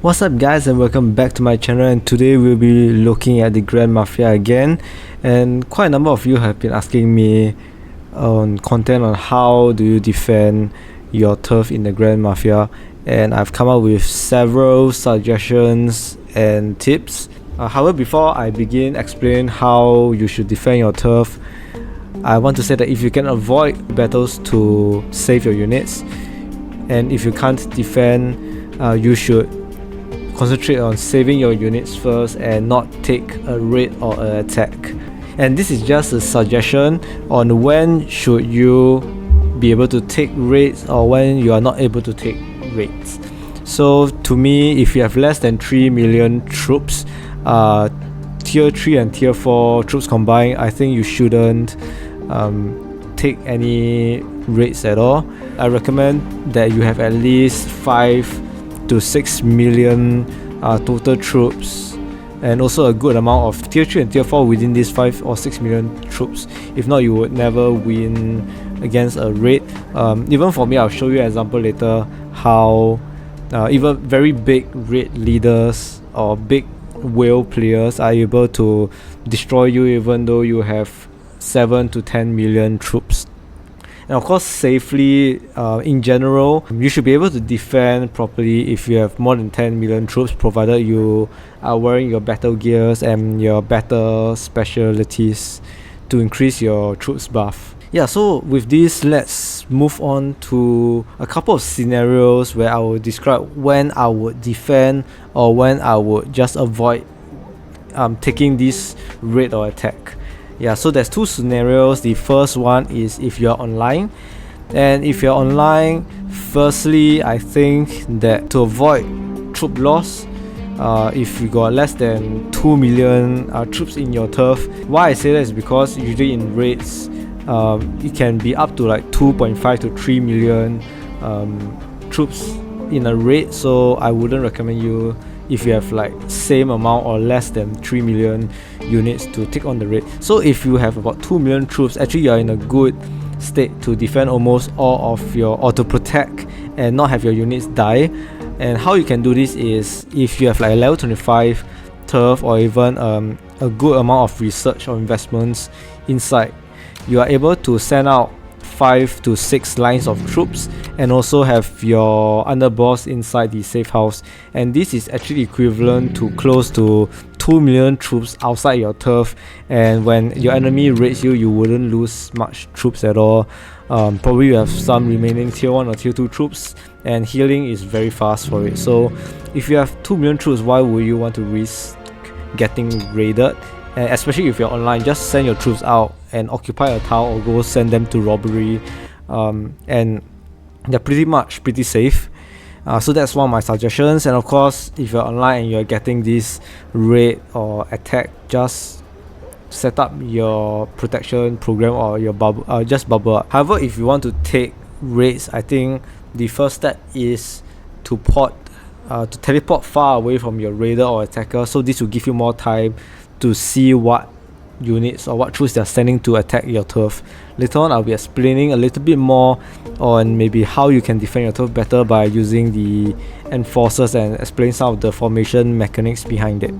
What's up guys, and welcome back to my channel, and today we'll be looking at the Grand Mafia again. And quite a number of you have been asking me on content on how do you defend your turf in the Grand Mafia, and I've come up with several suggestions and tips. However, before I begin explaining how you should defend your turf, I want to say that if you can avoid battles to save your units, and if you can't defend, you should concentrate on saving your units first and not take a raid or an attack. And this is just a suggestion on when should you be able to take raids or when you are not able to take raids. So to me, if you have less than 3 million troops, tier 3 and tier 4 troops combined, I think you shouldn't take any raids at all. I recommend that you have at least 5 to 6 million total troops, and also a good amount of tier 3 and tier 4 within these 5 or 6 million troops. If not, you would never win against a raid. Even for me, I'll show you an example later how even very big raid leaders or big whale players are able to destroy you even though you have 7 to 10 million troops. And of course, safely, in general, you should be able to defend properly if you have more than 10 million troops, provided you are wearing your battle gears and your battle specialties to increase your troops buff. Yeah, so with this, let's move on to a couple of scenarios where I will describe when I would defend or when I would just avoid taking this raid or attack. Yeah, so there's two scenarios. The first one is if you're online, and if you're online, firstly, I think that to avoid troop loss, if you got less than 2 million troops in your turf, why I say that is because usually in raids, it can be up to like 2.5 to 3 million troops in a raid. So I wouldn't recommend you, if you have like same amount or less than 3 million units, to take on the raid. So if you have about 2 million troops, actually you are in a good state to defend almost all of your, or to protect and not have your units die. And how you can do this is if you have like a level 25 turf or even a good amount of research or investments inside, you are able to send out 5 to 6 lines of troops and also have your underboss inside the safe house, and this is actually equivalent to close to 2 million troops outside your turf. And when your enemy raids you, you wouldn't lose much troops at all. Probably you have some remaining tier 1 or tier 2 troops, and healing is very fast for it. So if you have 2 million troops, why would you want to risk getting raided? And especially if you're online, just send your troops out and occupy a town or go send them to robbery, and they're pretty safe. So that's one of my suggestions. And of course, if you're online and you're getting this raid or attack, just set up your protection program or your bubble, just bubble up. However, if you want to take raids, I think the first step is to teleport far away from your raider or attacker. So this will give you more time to see what units or what troops they're sending to attack your turf. Later on, I'll be explaining a little bit more on maybe how you can defend your turf better by using the enforcers and explain some of the formation mechanics behind it.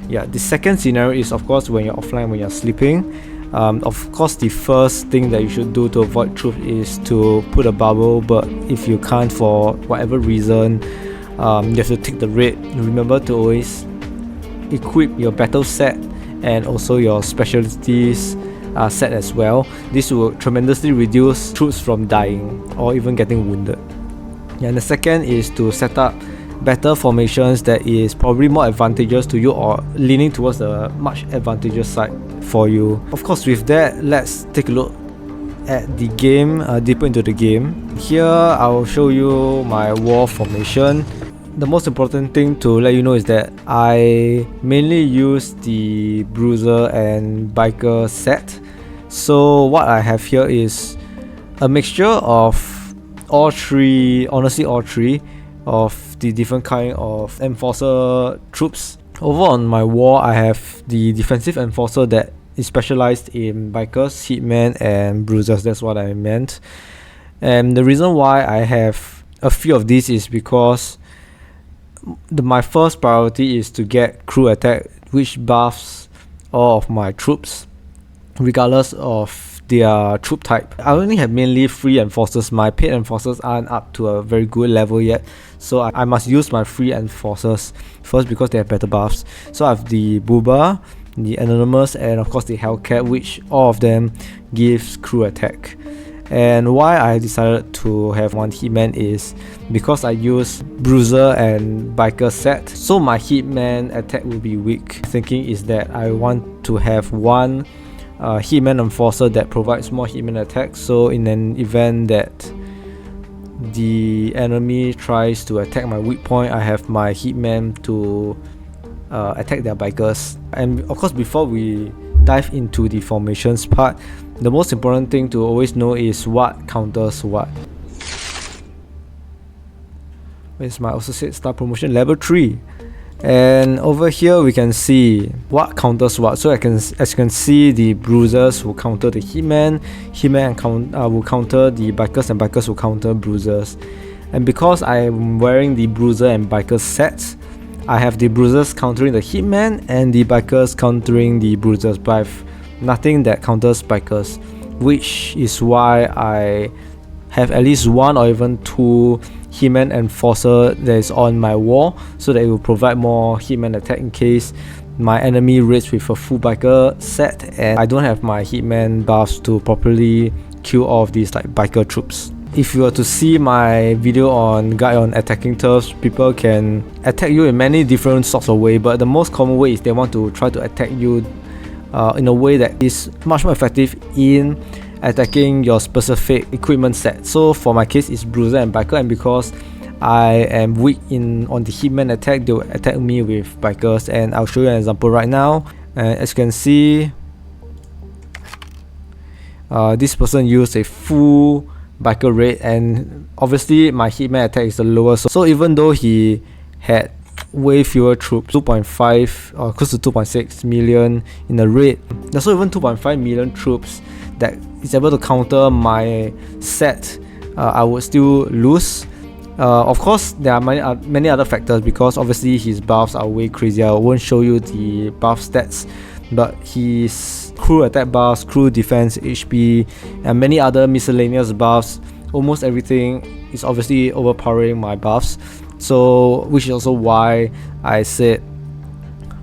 Yeah, the second scenario is of course when you're offline, when you're sleeping. Of course, the first thing that you should do to avoid troops is to put a bubble, but if you can't for whatever reason, you have to take the raid. Remember to always equip your battle set and also your specialties set as well. This will tremendously reduce troops from dying or even getting wounded. Yeah, and the second is to set up better formations that is probably more advantageous to you or leaning towards the much advantageous side for you. Of course, with that, let's take a look at the game, deeper into the game. Here I will show you my war formation. The most important thing to let you know is that I mainly use the bruiser and biker set. So what I have here is a mixture of all three, honestly all three of the different kind of enforcer troops. Over on my war, I have the defensive enforcer that is specialized in bikers, hitmen and bruisers. That's what I meant. And the reason why I have a few of these is because my first priority is to get crew attack, which buffs all of my troops regardless of their troop type. I only have mainly free enforcers. My paid enforcers aren't up to a very good level yet, so I must use my free enforcers first because they have better buffs. So I have the Booba, the Anonymous, and of course the Hellcat, which all of them gives crew attack. And why I decided to have one Hitman is because I use Bruiser and Biker set, so my Hitman attack will be weak. Thinking is that I want to have one Hitman Enforcer that provides more Hitman attack, so in an event that the enemy tries to attack my weak point, I have my Hitman to attack their bikers. And of course, before we dive into the formations part, the most important thing to always know is what counters what. Where's my associate star promotion? Level 3. And over here we can see what counters what. So as you can see, the Bruisers will counter the Hitman, will counter the Bikers, and Bikers will counter Bruisers. And because I am wearing the Bruiser and Biker sets, I have the Bruisers countering the Hitman and the Bikers countering the Bruisers, but I have nothing that counters Bikers, which is why I have at least one or even two Hitman Enforcer that is on my wall, so that it will provide more Hitman attack in case my enemy raids with a full Biker set and I don't have my Hitman buffs to properly kill all of these like Biker troops. If you were to see my video on guide on attacking turfs, people can attack you in many different sorts of ways, but the most common way is they want to try to attack you in a way that is much more effective in attacking your specific equipment set. So for my case, it's Bruiser and Biker, and because I am weak on the Hitman attack, they will attack me with Bikers, and I'll show you an example right now. As you can see, this person used a full Biker raid, and obviously my Hitman attack is the lowest, so even though he had way fewer troops, 2.5 or close to 2.6 million in the raid, there's not even 2.5 million troops that is able to counter my set, I would still lose. Of course, there are many other factors, because obviously his buffs are way crazier. I won't show you the buff stats, but his crew attack buffs, crew defense, HP, and many other miscellaneous buffs, almost everything is obviously overpowering my buffs. So, which is also why I said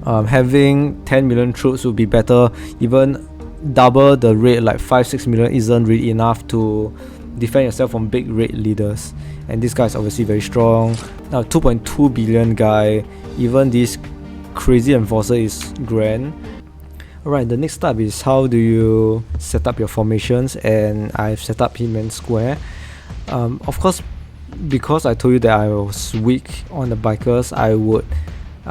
having 10 million troops would be better. Even double the rate, like 5-6 million, isn't really enough to defend yourself from big raid leaders, and this guy is obviously very strong. Now 2.2 billion guy, even this crazy enforcer is grand. Alright, the next step is how do you set up your formations, and I've set up Hitman Square. Of course, because I told you that I was weak on the Bikers, I would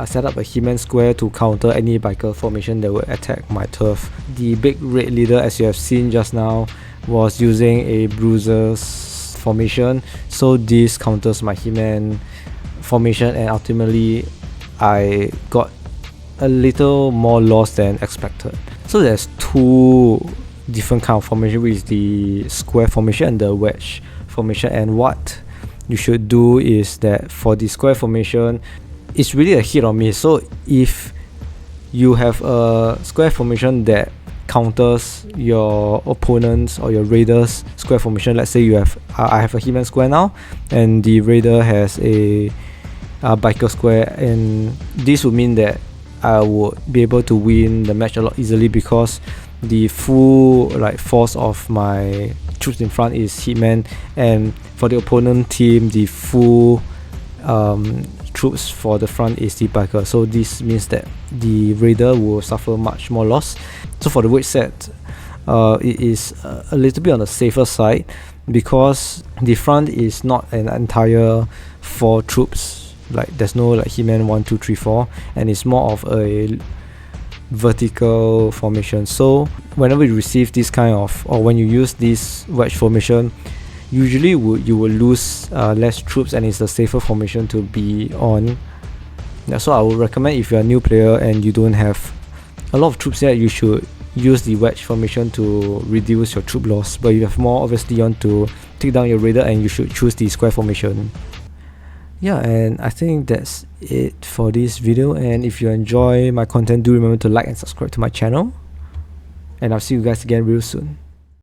set up a Hitman Square to counter any Biker formation that would attack my turf. The big raid leader, as you have seen just now, was using a Bruiser's formation, so this counters my Hitman formation, and ultimately I got a little more loss than expected. So there's two different kind of formation, which is the square formation and the wedge formation. And what you should do is that for the square formation, it's really a hit or miss. So if you have a square formation that counters your opponents or your raiders square formation, let's say you have I have a Hitman Square now, and the raider has a Biker Square, and this would mean that I would be able to win the match a lot easily, because the full force of my troops in front is Hitman, and for the opponent team, the full troops for the front is the Biker. So this means that the raider will suffer much more loss. So for the wedge set, it is a little bit on the safer side, because the front is not an entire 4 troops. There's no Hitman 1, 2, 3, 4, and it's more of a vertical formation. So whenever you receive this kind of, or when you use this wedge formation, usually you will lose less troops, and it's a safer formation to be on. So I would recommend, if you're a new player and you don't have a lot of troops yet, you should use the wedge formation to reduce your troop loss. But if you have more, obviously you want to take down your raider, and you should choose the square formation. yeah, and I think that's it for this video. And if you enjoy my content, do remember to like and subscribe to my channel, and I'll see you guys again real soon.